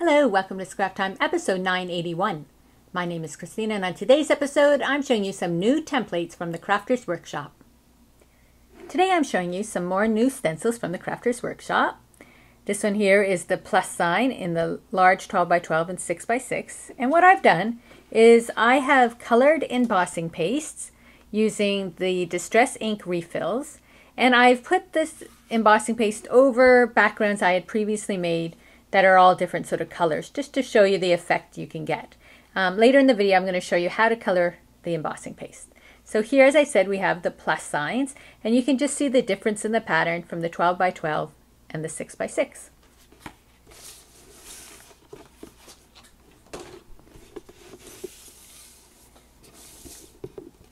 Hello, welcome to Scrap Time, episode 981. My name is Christina, and on today's episode, I'm showing you some new templates from the Crafters Workshop. Today I'm showing you some more new stencils from the Crafters Workshop. This one here is the plus sign in the large 12x12 and 6x6. And what I've done is I have colored embossing pastes using the Distress Ink refills. And I've put this embossing paste over backgrounds I had previously made that are all different sort of colors, just to show you the effect you can get. Later in the video, I'm going to show you how to color the embossing paste. So here, as I said, we have the plus signs, and you can just see the difference in the pattern from the 12x12 and the 6x6.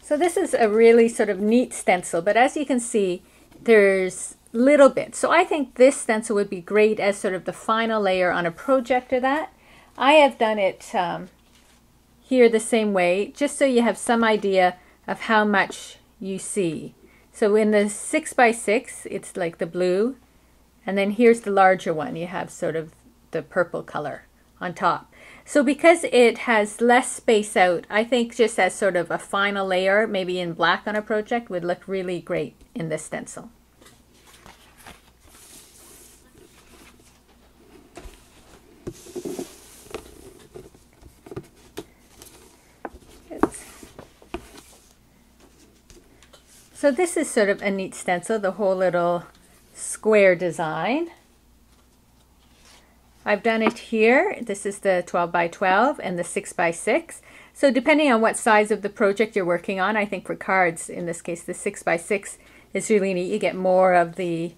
So this is a really sort of neat stencil, but as you can see, there's little bits. So I think this stencil would be great as sort of the final layer on a project or that. I have done it here the same way, just so you have some idea of how much you see. So in the 6x6, it's like the blue, and then here's the larger one. You have sort of the purple color on top. So because it has less space out, I think just as sort of a final layer, maybe in black on a project, would look really great in this stencil. So this is sort of a neat stencil, the whole little square design. I've done it here. This is the 12x12 and the 6x6. So depending on what size of the project you're working on, I think for cards, in this case, the 6x6 is really neat. You get more of the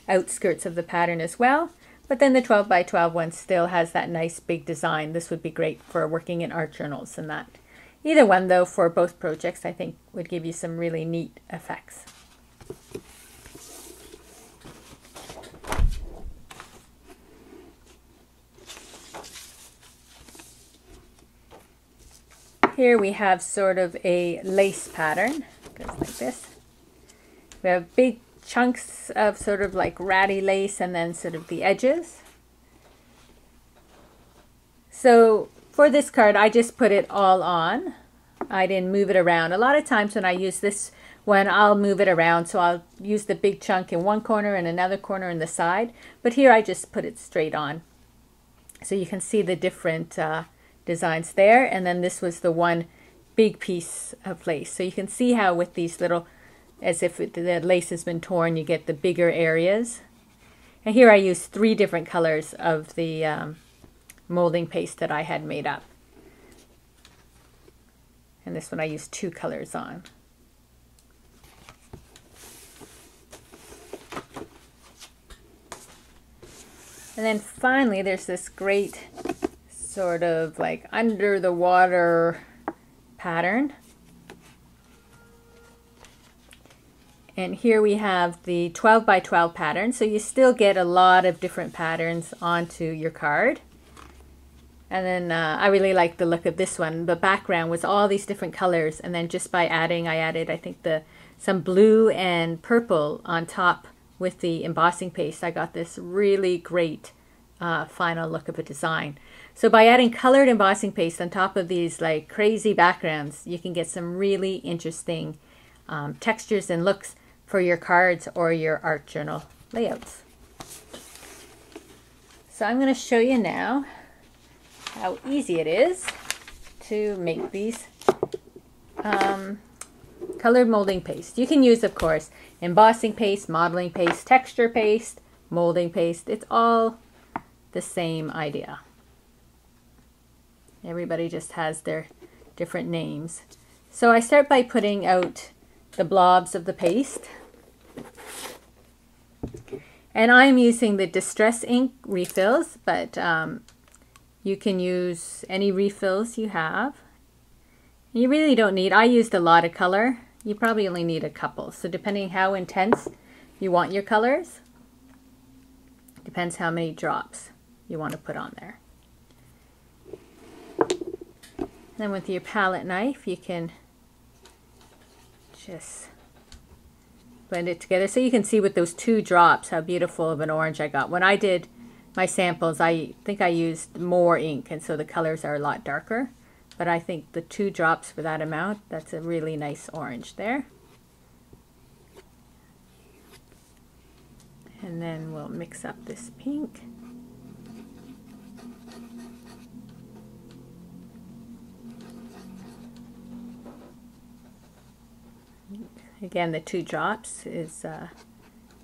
outskirts of the pattern as well. But then the 12x12 one still has that nice big design. This would be great for working in art journals and that. Either one, though, for both projects, I think would give you some really neat effects. Here we have sort of a lace pattern. It goes like this. We have big chunks of sort of like ratty lace and then sort of the edges. So for this card, I just put it all on. I didn't move it around. A lot of times when I use this one, I'll move it around. So I'll use the big chunk in one corner and another corner in the side. But here I just put it straight on. So you can see the different designs there. And then this was the one big piece of lace. So you can see how with these little, as if the lace has been torn, you get the bigger areas. And here I used 3 different colors of the molding paste that I had made up. And this one I used 2 colors on. And then finally there's this great sort of like under the water pattern. And here we have the 12x12 pattern. So you still get a lot of different patterns onto your card. And then I really like the look of this one. The background was all these different colors, and then just by adding, I added I think some blue and purple on top with the embossing paste. I got this really great final look of a design. So by adding colored embossing paste on top of these like crazy backgrounds, you can get some really interesting textures and looks for your cards or your art journal layouts. So I'm going to show you now how easy it is to make these colored molding paste. You can use, of course, embossing paste, modeling paste, texture paste, molding paste. It's all the same idea. Everybody just has their different names. So I start by putting out the blobs of the paste. And I'm using the Distress Ink refills, but you can use any refills you have. You really don't need, I used a lot of color. You probably only need a couple. So depending how intense you want your colors, depends how many drops you want to put on there. Then with your palette knife, you can just blend it together. So you can see with those 2 drops how beautiful of an orange I got. When I did my samples, I think I used more ink, and so the colors are a lot darker. But I think the 2 drops for that amount, that's a really nice orange there. And then we'll mix up this pink. Again, the 2 drops is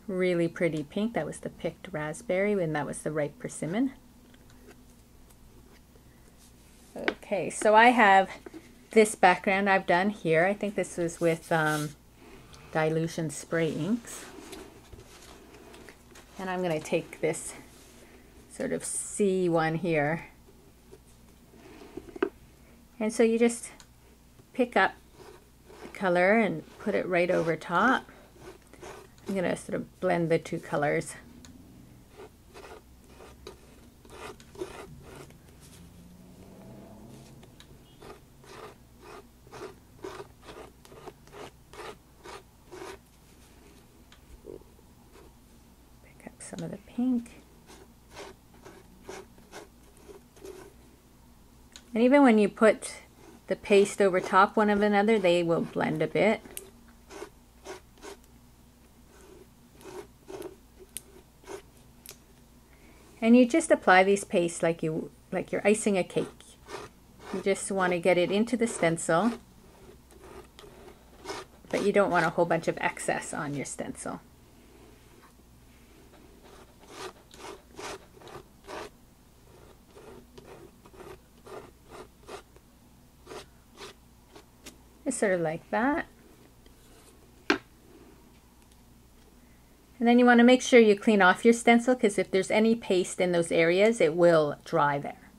really pretty pink. That was the picked raspberry, and that was the ripe persimmon. Okay, so I have this background I've done here. I think this was with dilution spray inks. And I'm going to take this sort of C one here. And so you just pick up the color and put it right over top. I'm going to sort of blend the 2 colors. Pick up some of the pink. And even when you put the paste over top one of another, they will blend a bit. And you just apply these pastes like you're icing a cake. You just want to get it into the stencil, but you don't want a whole bunch of excess on your stencil. Just sort of like that. And then you want to make sure you clean off your stencil, because if there's any paste in those areas, it will dry there.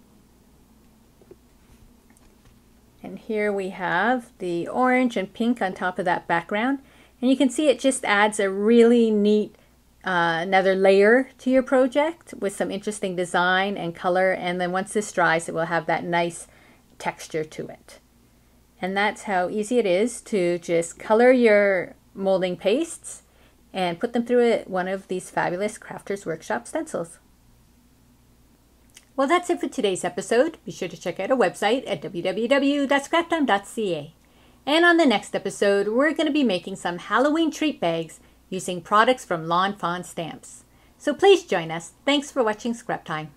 And here we have the orange and pink on top of that background. And you can see it just adds a really neat another layer to your project with some interesting design and color. And then once this dries, it will have that nice texture to it. And that's how easy it is to just color your molding pastes and put them through one of these fabulous Crafters Workshop stencils. Well, that's it for today's episode. Be sure to check out our website at www.scraptime.ca. And on the next episode, we're going to be making some Halloween treat bags using products from Lawn Fawn Stamps. So please join us. Thanks for watching Scrap Time.